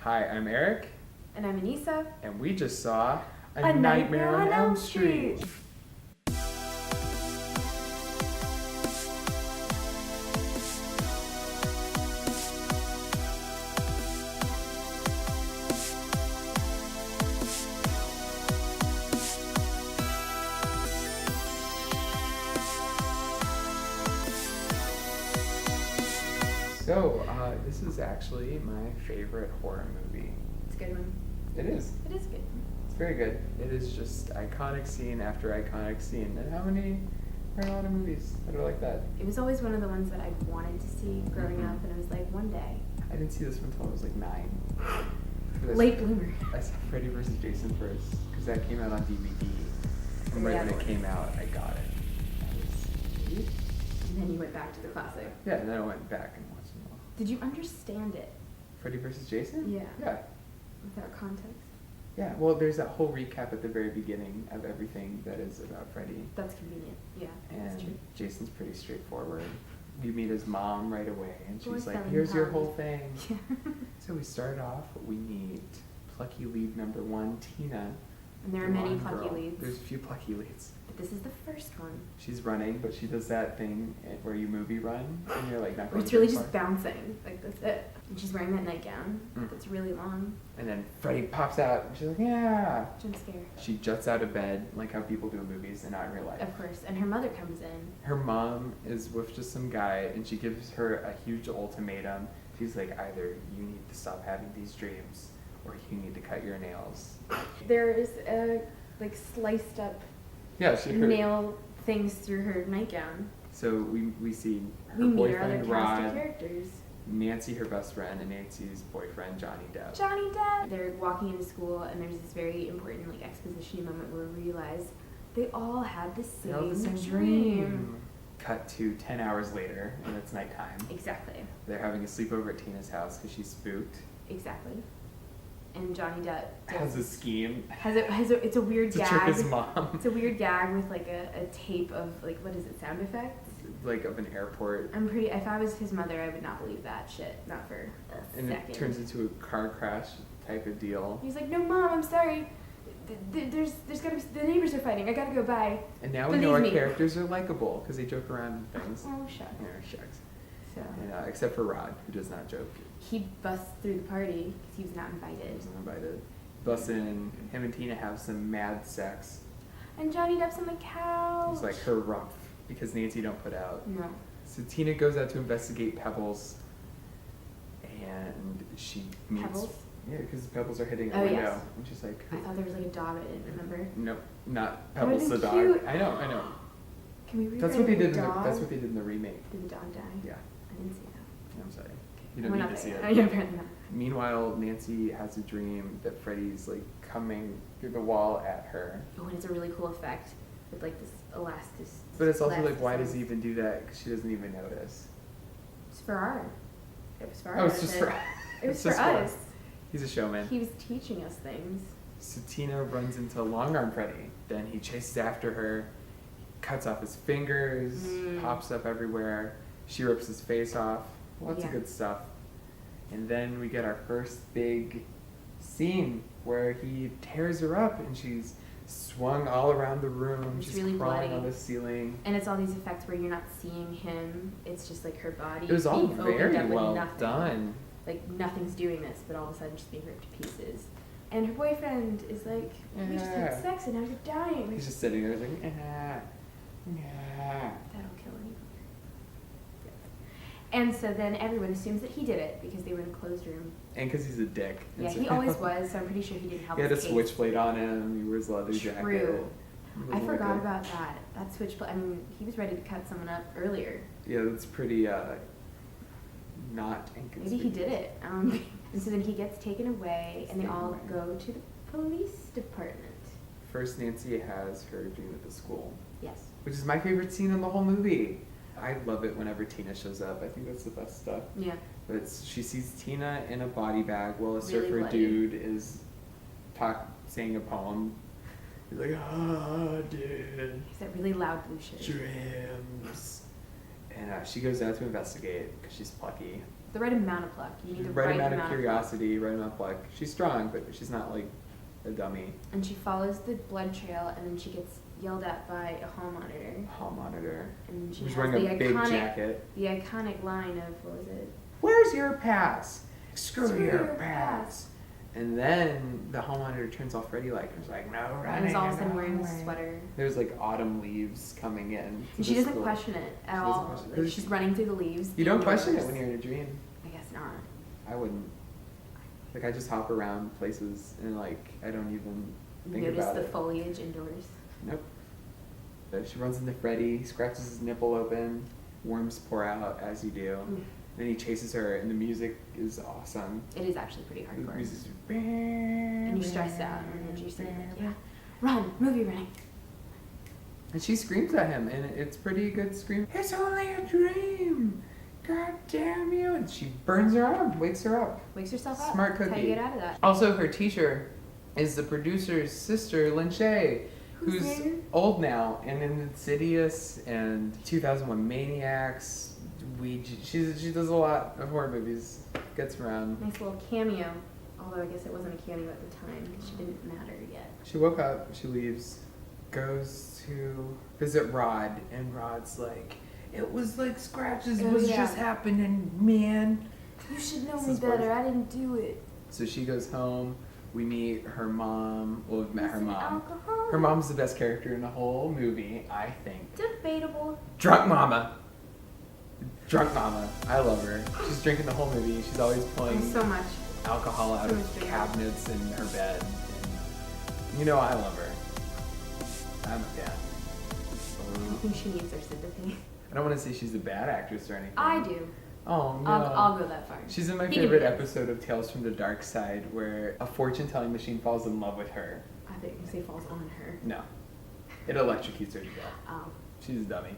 Hi, I'm Eric. And I'm Annissa. And we just saw A Nightmare on Elm Street. So, this is actually my favorite horror movie. It's a good one. It is. It is good. It's very good. It is just iconic scene after iconic scene. And how many are a lot of movies that are like that? It was always one of the ones that I wanted to see growing up, and I was like, one day. I didn't see this one until I was like 9. Late bloomer. I saw Freddy vs. Jason first, because that came out on DVD. And right when it came out, I got it. And then you went back to the classic. Yeah, and then I went back and watched them all. Did you understand it? Freddy vs. Jason? Yeah. Yeah. Without context? Yeah, well, there's that whole recap at the very beginning of everything that is about Freddy. That's convenient. Yeah, that's true. And Jason's pretty straightforward. You meet his mom right away, and she's Boy, like, here's your pound. whole thing. Yeah. So we start off, we meet plucky lead number 1, Tina. And there are the many blonde plucky girl. leads. There's a few plucky leads. But this is the first one. She's running, but she does that thing where you movie run, and you're like not Where going it's really too just far. bouncing. Like, that's it. And she's wearing that nightgown that's really long. And then Freddy pops out, and she's like, yeah. Jump scare. She juts out of bed, like how people do in movies and not in real life. Of course. And her mother comes in. Her mom is with just some guy, and she gives her a huge ultimatum. She's like, either you need to stop having these dreams, or you need to cut your nails. There is a, sliced up nail things through her nightgown. So we see her We meet her other boyfriend cast of Rod, characters. Nancy, her best friend, and Nancy's boyfriend, Johnny Depp. Johnny Depp! They're walking into school, and there's this very important exposition moment where we realize they all had the same dream. Cut to 10 hours later, and it's nighttime. Exactly. They're having a sleepover at Tina's house because she's spooked. Exactly. And Johnny Depp Has a scheme. It's a weird to gag. trick his mom. It's a weird gag with a tape of what is it, sound effects? Like of an airport. If I was his mother, I would not believe that shit. Not for a And second. it turns into a car crash type of deal. He's like, no, Mom, I'm sorry. There's gotta be, the neighbors are fighting. I gotta go by. And now we know our characters are likable because they joke around and things. Oh, shucks. Yeah, shucks. So. And, except for Rod, who does not joke. He busts through the party because he was not invited. He wasn't invited. Busts in, him and Tina have some mad sex. And Johnny Depp's on the couch. He's like her rough because Nancy don't put out. No. So Tina goes out to investigate Pebbles, and she meets. Pebbles? Yeah, because the Pebbles are hitting the Oh, window, yes. and she's like, I thought there was a dog. I didn't remember. Nope, not That would've Pebbles the been dog. cute. I know. Can we rewrite That's what they did. the dog? That's what they did in the remake. Did the dog die? Yeah. I didn't see that. I'm sorry. You don't need to see it. Yeah, apparently not. Meanwhile, Nancy has a dream that Freddy's coming through the wall at her. Oh, and it's a really cool effect with this elastic. But it's also why does he even do that? Because she doesn't even notice. It's for art. It was for art. Oh, it's just for. It was for us. He's a showman. He was teaching us things. So Tina runs into Long Arm Freddy. Then he chases after her, cuts off his fingers, pops up everywhere. She rips his face off. Lots of good stuff. And then we get our first big scene where he tears her up and she's swung all around the room. It's She's really crawling bloody. on the ceiling. And it's all these effects where you're not seeing him. It's just her body. It was all being very opened up well with nothing. done. Nothing's doing this, but all of a sudden just being ripped to pieces. And her boyfriend is like, we just had sex and now you're dying. He's just sitting there like, That'll kill anyone. And so then everyone assumes that he did it because they were in a closed room. And because he's a dick. Yeah, he always was, so I'm pretty sure he didn't help He had a his case. switchblade on him. He wears a leather jacket. True. I forgot about that. That switchblade. I mean, he was ready to cut someone up earlier. Yeah, that's pretty not inconspicuous. Maybe he did it. And so then he gets taken away, and they all go to the police department. First, Nancy has her dream at the school. Yes. Which is my favorite scene in the whole movie. I love it whenever Tina shows up. I think that's the best stuff. Yeah. But she sees Tina in a body bag while a surfer bloody. dude is saying a poem. He's like, dude. He's that really loud blue shirt. Dreams. And she goes out to investigate because she's plucky. the right amount of pluck. You need the right amount of pluck. curiosity, right amount of pluck. She's strong, but she's not like a dummy. And she follows the blood trail, and then she gets yelled at by a hall monitor. Hall monitor. And she Who's has wearing the a big iconic, jacket. The iconic line of, what was it? Where's your pass? Screw your pass. And then the hall monitor turns off Freddy light and is like, no running. And is all of a in sudden the wearing a hallway. sweater. There's like autumn leaves coming in. And she doesn't question it at all. Like, she's running through the leaves. You don't indoors. question it when you're in a dream. I guess not. I wouldn't. Like, I just hop around places and like I don't even think Notice about the it. foliage indoors. Nope. But she runs into Freddy, scratches his nipple open, worms pour out as you do. Then he chases her, and the music is awesome. It is actually pretty hardcore. The music's And you're stressed out, and then you're saying, like, yeah, run, movie running. And she screams at him, and it's pretty good scream. It's only a dream! God damn you! And she burns her arm, wakes her up. Wakes herself up. Smart That's cookie. how you get out of that. Also, her teacher is the producer's sister, Lin Shaye, who's name? old now, and in Insidious and 2001 Maniacs. She does a lot of horror movies. Gets around. Nice little cameo. Although I guess it wasn't a cameo at the time because she didn't matter yet. She woke up, she leaves, goes to visit Rod, and Rod's like, it was like scratches was just happening, man. You should know This me is better. worse. I didn't do it. So she goes home. We meet her mom. Well, we've met her mom. Alcohol. Her mom's the best character in the whole movie, I think. Debatable. Drunk mama. Drunk mama. I love her. She's drinking the whole movie. She's always pulling So much. alcohol out So of much drinking. cabinets in her bed. And you know I love her. I'm a fan. I think she needs our sympathy. I don't want to say she's a bad actress or anything. I do. Oh no. I'll go that far. She's in my He can favorite be. episode of Tales from the Dark Side where a fortune-telling machine falls in love with her. I think you say falls on her. No. It electrocutes her to death. Oh. She's a dummy.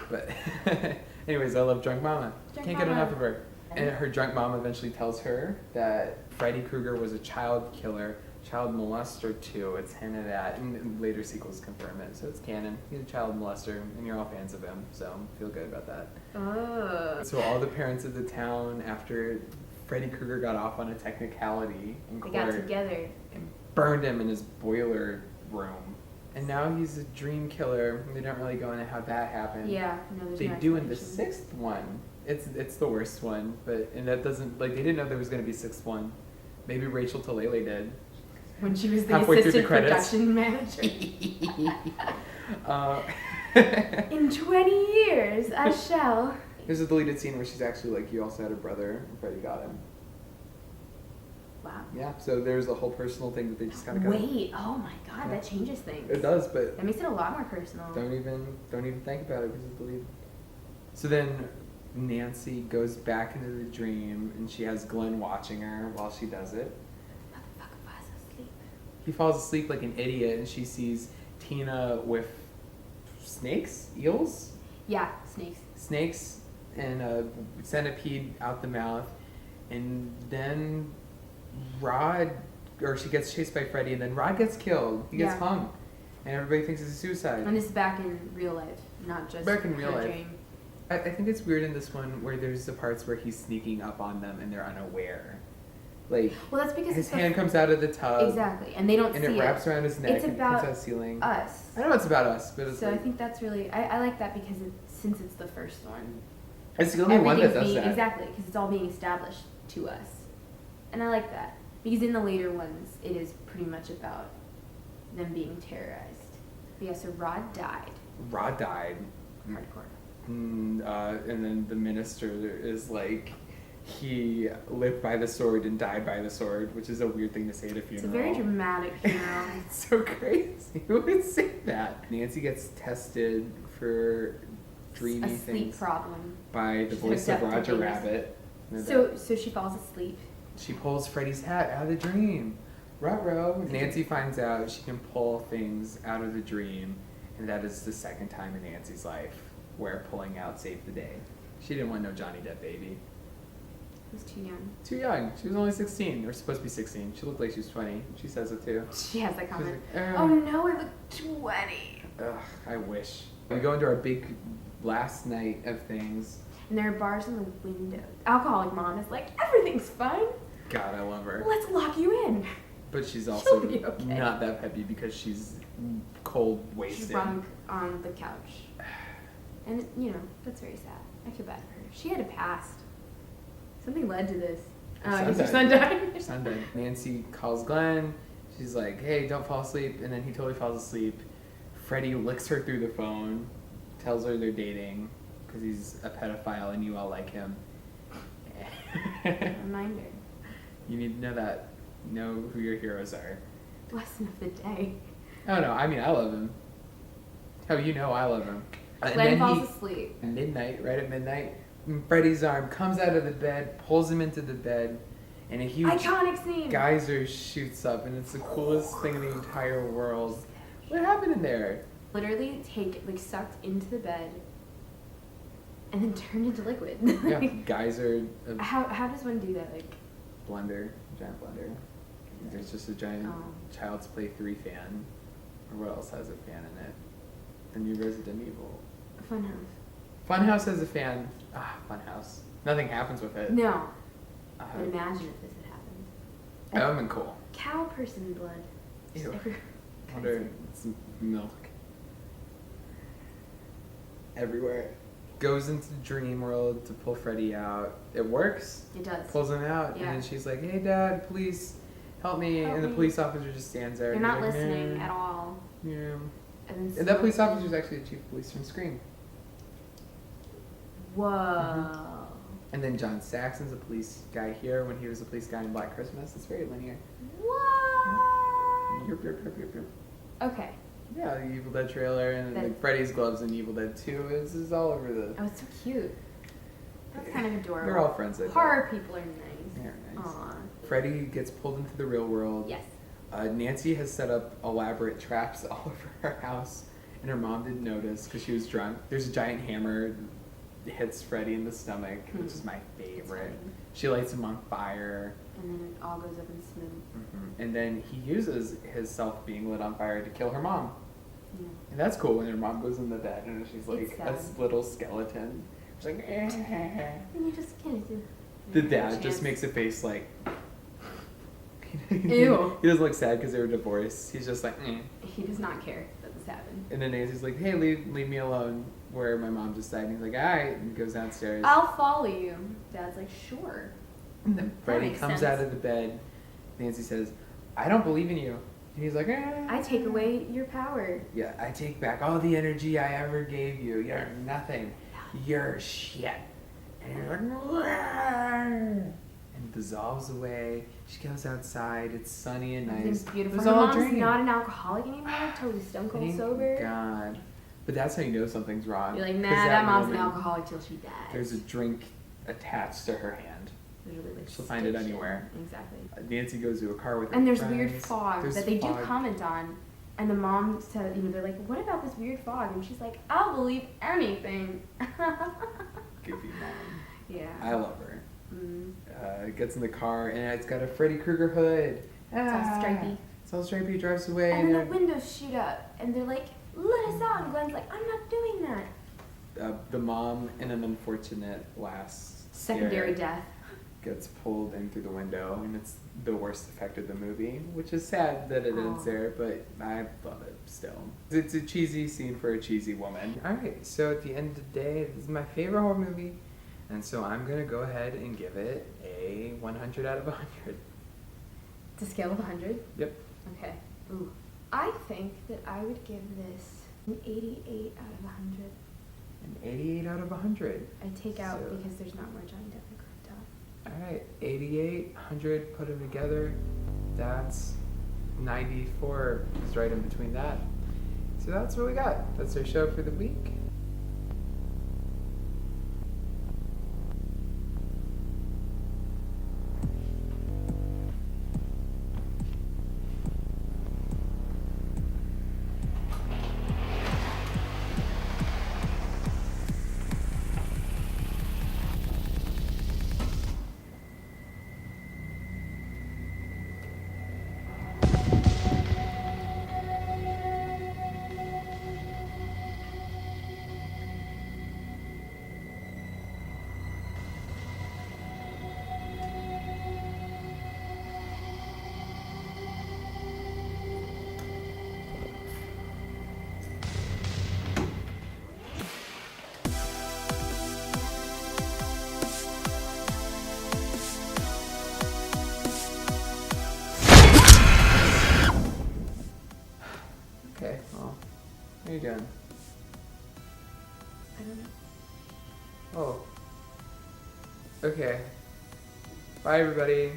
But anyways, I love Drunk Mama. Drunk Can't get Mama. enough of her. And her drunk mom eventually tells her that Freddy Krueger was a child killer, child molester too. It's hinted at, and later sequels confirm it. So it's canon. He's a child molester, and you're all fans of him, so feel good about that. Oh. So all the parents of the town, after Freddy Krueger got off on a technicality in They court, got together. and burned him in his boiler room. And now he's a dream killer. They don't really go into how that happened. Yeah. No, there's They no do in the explanation. sixth one. It's the worst one, and that doesn't, like, they didn't know there was going to be a sixth one. Maybe Rachel Talalay did. When she was the Halfway through the assistant credits. production manager. uh, In 20 years, I shall. there's a deleted scene where she's actually like, you also had a brother, and Freddie got him. Wow. Yeah, so there's a whole personal thing that they just kind of Wait. Oh my God, that changes things. It does, but That makes it a lot more personal. don't even think about it because it's deleted. So then Nancy goes back into the dream, and she has Glenn watching her while she does it. Motherfucker falls asleep. He falls asleep like an idiot, and she sees Tina with snakes, eels, Yeah, snakes. and a centipede out the mouth, and then she gets chased by Freddy, and then Rod gets killed. He gets hung, and everybody thinks it's a suicide. And this is back in real life, not just Back in real her life. dream. I think it's weird in this one where there's the parts where he's sneaking up on them and they're unaware. Like, Well, that's because his it's hand comes out of the tub. exactly, and they don't And see it wraps around his neck It's and about comes out the ceiling. us. I know it's about us, but it's So I like, think that's really I like that because since it's the first one, it's the only one that does that. exactly because it's all being established to us, and I like that because in the later ones it is pretty much about them being terrorized. But yeah, so Rod died. Rod died. Hardcore. And then the minister is like, he lived by the sword and died by the sword, which is a weird thing to say at a It's funeral. a very dramatic funeral. It's so crazy. Who would say that? Nancy gets tested for dreamy a sleep things problem. by the She's voice of hooked up to Roger things. Rabbit. So she falls asleep. She pulls Freddy's hat out of the dream. Ruh-roh. Nancy finds out she can pull things out of the dream, and that is the second time in Nancy's life where pulling out saved the day. She didn't want no Johnny Depp baby. He was too young. Too young. She was only 16, or supposed to be 16. She looked like she was 20. She says it too. She has that She's comment. like, Oh no, I look 20. Ugh, I wish. We go into our big last night of things. And there are bars in the window. Alcoholic mom is like, everything's fine. God, I love her. Let's lock you in. But she's also be okay. not that peppy because she's cold, wasted. She's drunk on the couch. And, you know, that's very sad. I feel bad for her. She had a past. Something led to this. Her son died. Her son died. Nancy calls Glenn. She's like, hey, don't fall asleep. And then he totally falls asleep. Freddie licks her through the phone, tells her they're dating because he's a pedophile and you all like him. Reminder. You need to know that. Know who your heroes are. Lesson of the day. Oh no, I mean, I love him. Oh, you know I love him. Glenn falls asleep. Right at midnight, Freddie's arm comes out of the bed, pulls him into the bed, and a huge iconic scene. Geyser shoots up, and it's the coolest thing in the entire world. What happened in there? Literally sucked into the bed, and then turned into liquid. Yeah, geyser. How does one do that? Like blender, giant blender. There's just a giant Child's Play 3 fan, or what else has a fan in it? The new Resident Evil. Funhouse. Funhouse has a fan. Funhouse. Nothing happens with it. No. But imagine if this had happened. That would have been cool. Cow person blood. Ew. I wonder, it's milk. Everywhere. Goes into the dream world to pull Freddie out. It works. It does. Pulls him out, Yeah. and then she's like, hey, Dad, police, help me. And the police officer just stands there. They're and not he's listening like, at all. Yeah. And that police officer is actually the chief of police from Scream. Whoa. Mm-hmm. And then John Saxon's a police guy here when he was a police guy in Black Christmas. It's very linear. What? Yep. Okay. Yeah, the Evil Dead trailer and like Freddy's gloves in Evil Dead 2 is all over the... Oh, it's so cute. That's kind of adorable. They're all friends like Horror people are nice. They're nice. Aww. Freddy gets pulled into the real world. Yes. Nancy has set up elaborate traps all over her house, and her mom didn't notice because she was drunk. There's a giant hammer that hits Freddy in the stomach, which is my favorite. She lights him on fire. And then it all goes up in smoke. Mm-hmm. And then he uses his self being lit on fire to kill her mom. Yeah. And that's cool when her mom goes in the bed and she's like a sad. little skeleton. She's like, And you just can't do. The dad just makes a face like... Ew. He doesn't look sad because they were divorced. He's just like, He does not care that this happened. And then Nancy's like, hey, leave me alone where my mom just died. And he's like, all right. And goes downstairs. I'll follow you. Dad's like, sure. And then Freddy comes out of the bed. Nancy says, I don't believe in you. And he's like, I take away your power. Yeah, I take back all the energy I ever gave you. You're nothing. You're shit. And he's like, and dissolves away. She goes outside. It's sunny and nice. Everything's beautiful. It was Her all a mom's dream. not an alcoholic anymore. Totally stone cold Thank sober. God. But that's how you know something's wrong. You're like, nah, 'Cause that mom's an woman, alcoholic till she dies. There's a drink attached to her hand. Literally, like, She'll find it stitched in. anywhere. Exactly. Nancy goes to a car with her And there's friends. weird fog There's that they do fog. comment on. And the mom said, they're like, what about this weird fog? And she's like, I'll believe anything. Goofy mom. Yeah. I love her. Mm. Gets in the car and it's got a Freddy Krueger hood. It's all stripey. It's all stripey. Drives away. And then the windows shoot up. And they're like, let us out. And Glenn's like, I'm not doing that. The mom, in an unfortunate last Secondary scare, death. gets pulled in through the window, and it's the worst effect of the movie, which is sad that it ends there, but I love it still. It's a cheesy scene for a cheesy woman. Alright, so at the end of the day, this is my favorite horror movie, and so I'm going to go ahead and give it a 100 out of 100. It's a scale of 100? Yep. Okay. Ooh. I think that I would give this an 88 out of 100. An 88 out of 100. I take out So- because there's not more Johnny Depp and crop top. Alright, 88, 100, put them together. That's 94, is right in between that. So that's what we got. That's our show for the week. How you doing? I don't know. Oh. Okay. Bye, everybody.